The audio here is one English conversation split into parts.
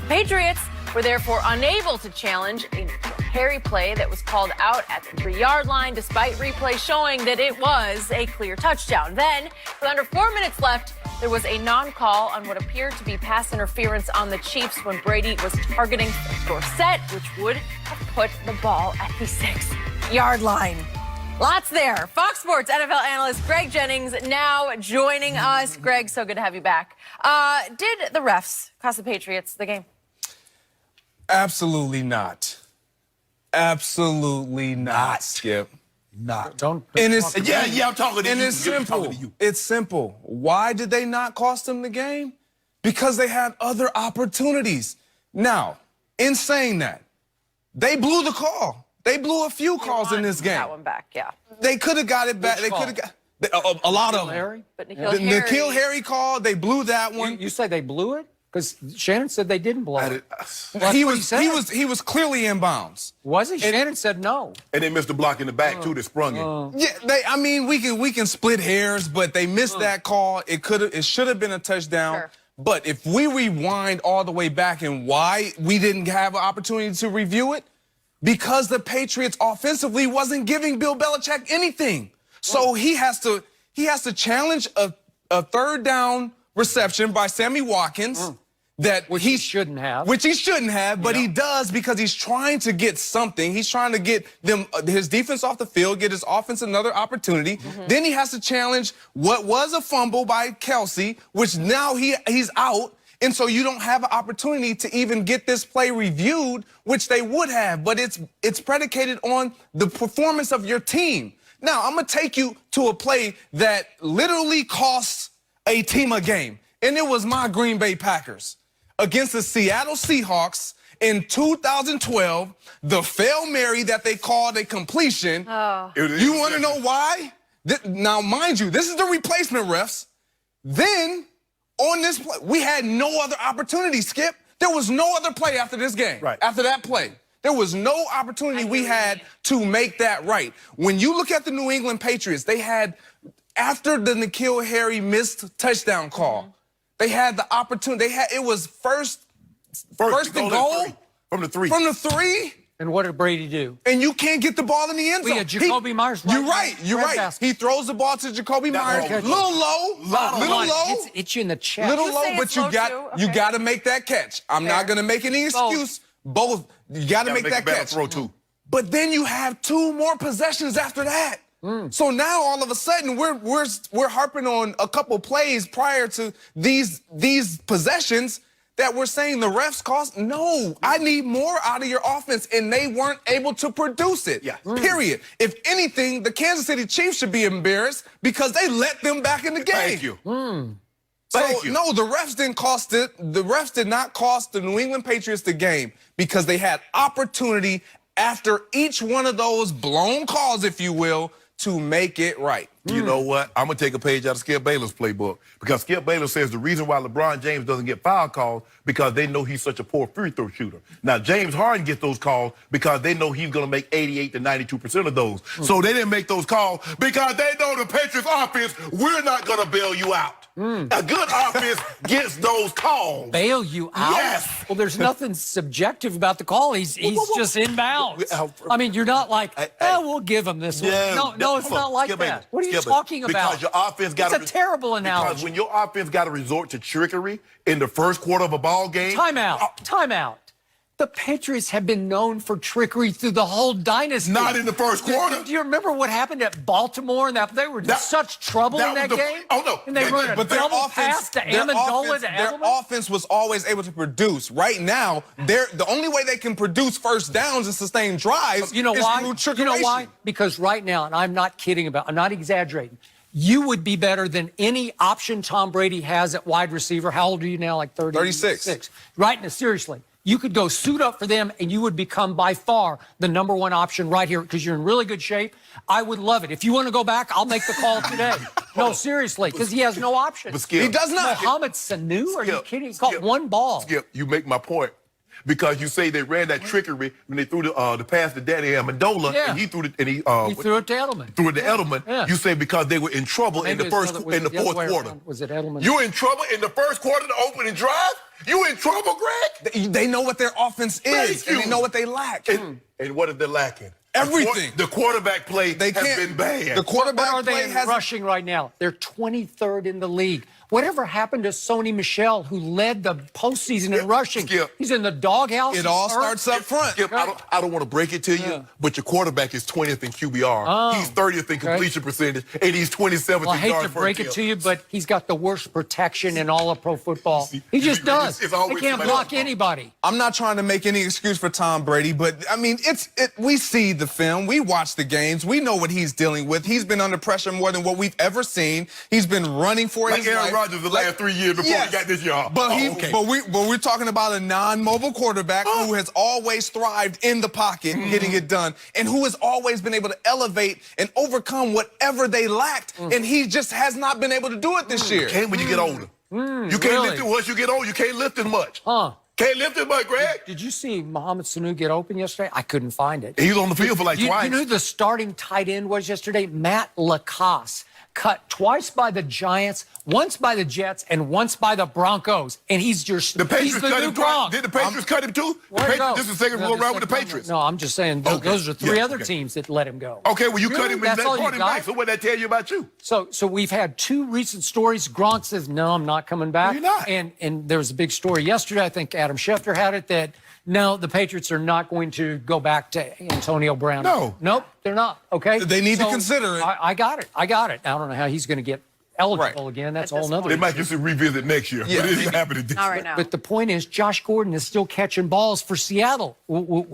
Patriots were therefore unable to challenge a Harry play that was called out at the 3-yard line, despite replay showing that it was a clear touchdown. Then, with under 4 minutes left, there was a non-call on what appeared to be pass interference on the Chiefs when Brady was targeting Dorsett, which would have put the ball at the 6-yard line. Lots there. Fox Sports NFL analyst Greg Jennings now joining us. Greg, so good to have you back. Did the refs cost the Patriots the game? Absolutely not. Absolutely not, Skip. Not. Don't and it's, I'm talking to and you. it's simple. It's simple. Why did they not cost them the game? Because they had other opportunities. Now, in saying that, they blew the call. They blew a few calls in this game. That one back, yeah. They could have got it back. They could have got a lot of them. Harry? But The N'Keal Harry call, they blew that one. You say they blew it? Because Shannon said they didn't blow it. Well, he was clearly in bounds. Was he? Shannon said no. And they missed the block in the back too. That sprung it. Yeah, I mean, we can split hairs, but they missed that call. It should have been a touchdown. Sure. But if we rewind all the way back and why we didn't have an opportunity to review it, because the Patriots offensively wasn't giving Bill Belichick anything. So he has to challenge a third down reception by Sammy Watkins Which he shouldn't have. Which he shouldn't have, but he does because he's trying to get something. He's trying to get them his defense off the field, get his offense another opportunity. Then he has to challenge what was a fumble by Kelsey, which now he's out. And so you don't have an opportunity to even get this play reviewed, which they would have. But it's predicated on the performance of your team. Now, I'm going to take you to a play that literally costs a team a game. And it was my Green Bay Packers against the Seattle Seahawks in 2012, the Hail Mary that they called a completion. Oh. You want to know why? Now, mind you, this is the replacement refs. Then, on this play, we had no other opportunity, Skip. There was no other play after this game. Right. After that play. There was no opportunity we had to make that right. When you look at the New England Patriots, they had, after the N'Keal Harry missed touchdown call, they had the opportunity. It was first and goal. From the 3. From the 3. And what did Brady do? And you can't get the ball in the end zone. Yeah, Jacoby Myers. You're right. He throws the ball to Jacoby Myers. Little low. It's you in the chest. Little low, but you got to make that catch. I'm not going to make any excuse. Both. You got to make that catch. Throw too. But then you have 2 more possessions after that. So now all of a sudden we're harping on a couple plays prior to these possessions that we're saying the refs cost. No, I need more out of your offense, and they weren't able to produce it. Yeah. Period. If anything, the Kansas City Chiefs should be embarrassed because they let them back in the game. Thank you. So, no, the refs didn't cost it. The refs did not cost the New England Patriots the game because they had opportunity after each one of those blown calls, if you will, to make it right. You know what? I'm going to take a page out of Skip Bayless' playbook because Skip Bayless says the reason why LeBron James doesn't get foul calls because they know he's such a poor free throw shooter. Now, James Harden gets those calls because they know he's going to make 88 to 92% of those. So they didn't make those calls because they know the Patriots offense, we're not going to bail you out. A good offense gets those calls. Bail you out? Yes. Well, there's nothing subjective about the call. He's just inbounds. I mean, you're not like, we'll give him this one. No, it's not like that. What are you talking about? Because your offense got It's a terrible analogy. Because when your offense got to resort to trickery in the first quarter of a ball game. Timeout. The Patriots have been known for trickery through the whole dynasty. Not in the first quarter. Do you remember what happened at Baltimore? They were in such trouble in that game. Oh, no. And they run a double pass to Amendola to Edelman. Their offense was always able to produce. Right now, the only way they can produce first downs and sustain drives is through trickeration. You know why? Because right now, and I'm not exaggerating, you would be better than any option Tom Brady has at wide receiver. How old are you now? Like 36. Right now, seriously. You could go suit up for them, and you would become by far the #1 option right here because you're in really good shape. I would love it. If you want to go back, I'll make the call today. No, seriously, because he has no option. But Skip, he does not. Mohamed Sanu? Are you kidding? He caught 1 ball. Skip, you make my point. because you say they ran that trickery when they threw the pass to Danny Amendola, Yeah. and he threw it, and He threw it to Edelman. threw it to Edelman. Yeah. You say because they were in trouble Maybe in the it's fourth other way quarter. around. Was it Edelman? You in trouble in the first quarter, the opening drive? You in trouble, Greg? They know what their offense is, Thank and you. they know what they lack. And what are they lacking? Everything. The quarterback play They has can't. been bad. The quarterback What are play they in has rushing right now? They're 23rd in the league. Whatever happened to Sony Michel, who led the postseason in rushing? Skip. He's in the doghouse. It all He's hurt. starts up front. Skip, I don't want to break it to you, but your quarterback is 20th in QBR. Oh, he's 30th in completion percentage, and he's 27th Well, I in hate yards to per break it attempt. to you, but he's got the worst protection in all of pro football. He just does. It's He always can't somebody block else's fault. anybody. I'm not trying to make any excuse for Tom Brady, but I mean, we see the film, we watch the games, we know what he's dealing with. He's been under pressure more than what we've ever seen. He's been running for Like his Aaron life. Rodgers the last 3 years before he got this job. But Okay. but we're talking about a non-mobile quarterback who has always thrived in the pocket, getting it done, and who has always been able to elevate and overcome whatever they lacked. And he just has not been able to do it this year. Can't when you get older. You can't really? lift it once you get old. You can't lift as much. Huh. Can't lift as much, Greg. Did you see Mohamed Sanu get open yesterday? I couldn't find it. He was on the field for like twice. You know who the starting tight end was yesterday? Matt Lacoste. Cut twice by the Giants, once by the Jets, and once by the Broncos. And he's just The Patriots he's the cut new him twice. Gronk. Did the Patriots cut him too? The Where'd he go? Patriots, this is the second go around with the Patriots. No, I'm just saying Okay. those are three Yeah, other okay. teams that let him go. Okay, well, you Really? cut him and That's all you brought him got? back. So what did that tell you about you? So we've had two recent stories. Gronk says, no, I'm not coming back. No, you're not. And there was a big story yesterday. I think Adam Schefter had it that, no, the Patriots are not going to go back to Antonio Brown. No. Nope, they're not. Okay? They need to consider it. I got it. I don't know how he's going to get eligible Right. again. That's At all this another They issue. might just revisit next year. Yeah. But it ain't happening this Not year. right now. But the point is, Josh Gordon is still catching balls for Seattle.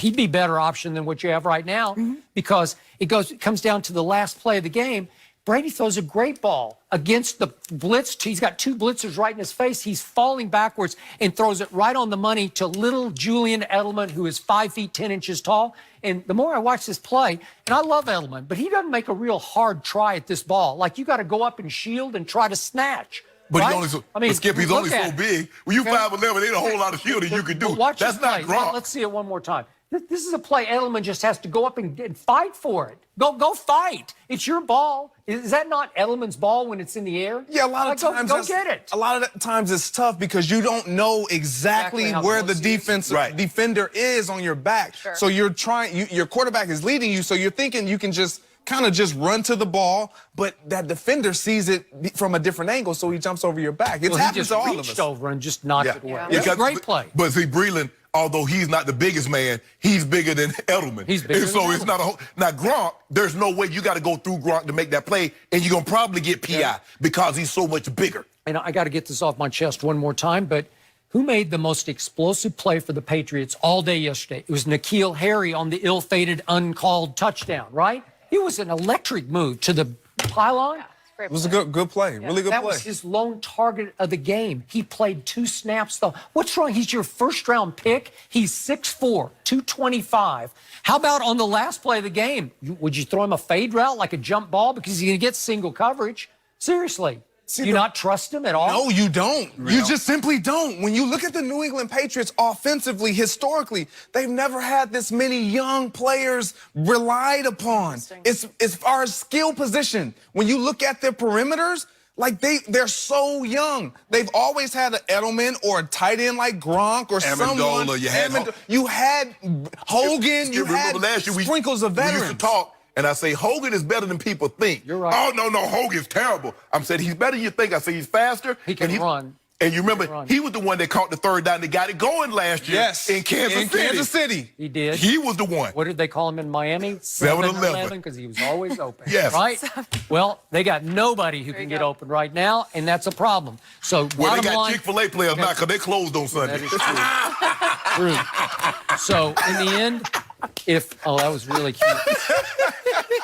He'd be a better option than what you have right now because it comes down to the last play of the game. Brady throws a great ball against the blitz. He's got two blitzers right in his face. He's falling backwards and throws it right on the money to little Julian Edelman, who is 5 feet 10 inches tall. And the more I watch this play, and I love Edelman, but he doesn't make a real hard try at this ball. Like you got to go up and shield and try to snatch. But right? he's only but Skip, he's only look at so it. big. When you Okay. 5'11", ain't a whole lot of shielding you can do. But watch That's this not play. Gronk. Let's see it one more time. This is a play Edelman just has to go up and fight for it. Go fight. It's your ball. Is that not Edelman's ball when it's in the air? Yeah, a lot of times. Go get it. A lot of times it's tough because you don't know exactly Exactly how where close the he is. defense Right. defender is on your back. Sure. So you're trying. Your quarterback is leading you, so you're thinking you can just kind of just run to the ball, but that defender sees it from a different angle, so he jumps over your back. It's Well, he happened just to all of reached us. over and just knocked Yeah. it away. Yeah. It's a great play. But see, Breland, although he's not the biggest man, he's bigger than Edelman. He's bigger And so than it's Edelman. not a whole. Now Gronk, there's no way you got to go through Gronk to make that play, and you're gonna probably get PI because he's so much bigger. And I got to get this off my chest one more time, but who made the most explosive play for the Patriots all day yesterday? It was N'Keal Harry on the ill-fated, uncalled touchdown, right? It was an electric move to the pylon. It was a good play, really good That play. was his lone target of the game. He played 2 snaps, though. What's wrong? He's your first-round pick. He's 6'4", 225. How about on the last play of the game? Would you throw him a fade route like a jump ball because he's going to get single coverage? Seriously. Do you not trust him at all? No, you don't. You just simply don't. When you look at the New England Patriots offensively, historically, they've never had this many young players relied upon. It's as far as skill position. When you look at their perimeters, like they're so young. They've always had an Edelman or a tight end like Gronk or Amendola, someone. you had Hogan. You Remember had last year sprinkles of we veterans. used to talk, and I say Hogan is better than people think. You're right. Oh no, Hogan's terrible. I'm saying he's better than you think. I say he's faster. He can run. And you remember, run. he was the one that caught the third down that got it going last year. Yes, in Kansas City. He did. He was the one. What did they call him in Miami? 7-Eleven. Because he was always open. Yes. Right? Well, they got nobody who can get open right now, and that's a problem. So, Well, they bottom got line, Chick-fil-A players now because they closed on Sunday. that is true. True. So, in the end, that was really cute.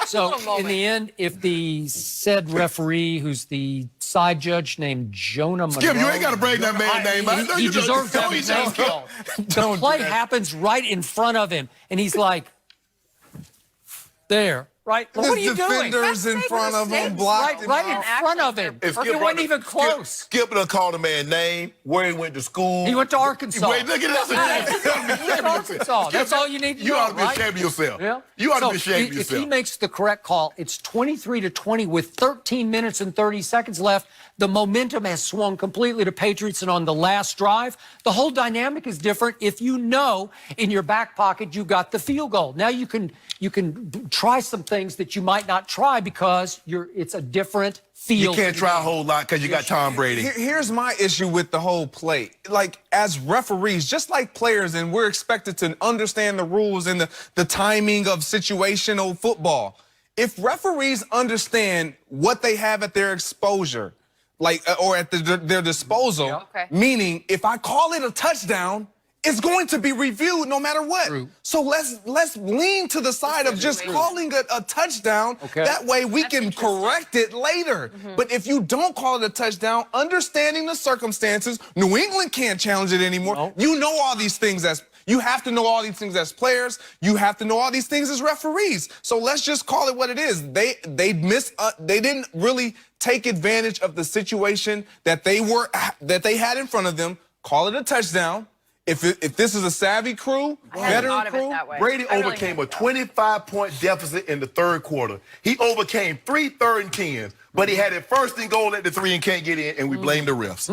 So, in the end, if the said referee, who's the side judge named Jonah Monroe, Skip, you ain't got to bring that man's name. I know he you know. deserves to No, have he his name doesn't. called. The Don't play do that. happens right in front of him, and he's like, there. right? What are you doing? Defenders in front of him Mistakes. blocked Right him in out. front of him. If It wasn't even close. Skip done called the man name, where he went to school. He went to Arkansas. Wait, look at that. Arkansas. That's all you need to You know, ought to be right? ashamed of yourself. Yeah. You ought to So be ashamed of If yourself. he makes the correct call, it's 23-20 with 13 minutes and 30 seconds left. The momentum has swung completely to Patriots, and on the last drive, the whole dynamic is different. If you know in your back pocket you got the field goal, now you can try some things that you might not try because it's a different You field. can't try a whole lot because you got Tom Brady. Here's my issue with the whole play. Like, as referees, just like players, and we're expected to understand the rules and the timing of situational football. If referees understand what they have at their exposure, like, or at their disposal, Okay. meaning if I call it a touchdown, it's going to be reviewed no matter what. True. So let's lean to the side of just calling a touchdown. Okay. That way we can correct it later. But if you don't call it a touchdown, understanding the circumstances, New England can't challenge it anymore. No. You know all these things you have to know all these things as players. You have to know all these things as referees. So let's just call it what it is. They didn't really take advantage of the situation that they had in front of them. Call it a touchdown. If this is a savvy crew, veteran thought of it crew, that way. Brady I really overcame a think so. 25-point deficit in the third quarter. He overcame 3 third and 10s, but he had it first and goal at the 3 and can't get in, and we blame the refs.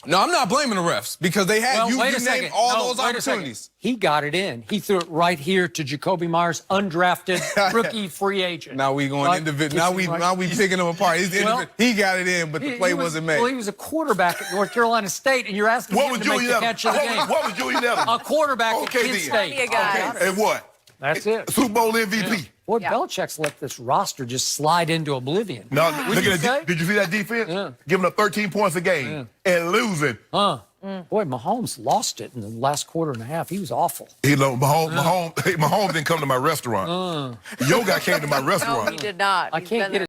No, I'm not blaming the refs because they had Well, wait a you second. named all No, those wait a second. opportunities. He got it in. He threw it right here to Jacoby Myers, undrafted rookie free agent. Now we going Right? individual. Now we picking them apart. Well, He got it in, but the play wasn't made. Well, he was a quarterback at North Carolina State, and you're asking What him was to make Julian the Edelman? catch of the game. What was Julian Edelman? A quarterback at Kent then. State. Be a guy. Okay, and what? That's it. Super Bowl MVP. Boy, Yeah. Belichick's let this roster just slide into oblivion. No, What'd look you at say? that. Did you see that defense? Yeah. Giving up 13 points a game and losing. Boy, Mahomes lost it in the last quarter and a half. He was awful. You know, Mahomes didn't come to my restaurant. Yo guy came to my restaurant. No, he did not. I He's can't been get it.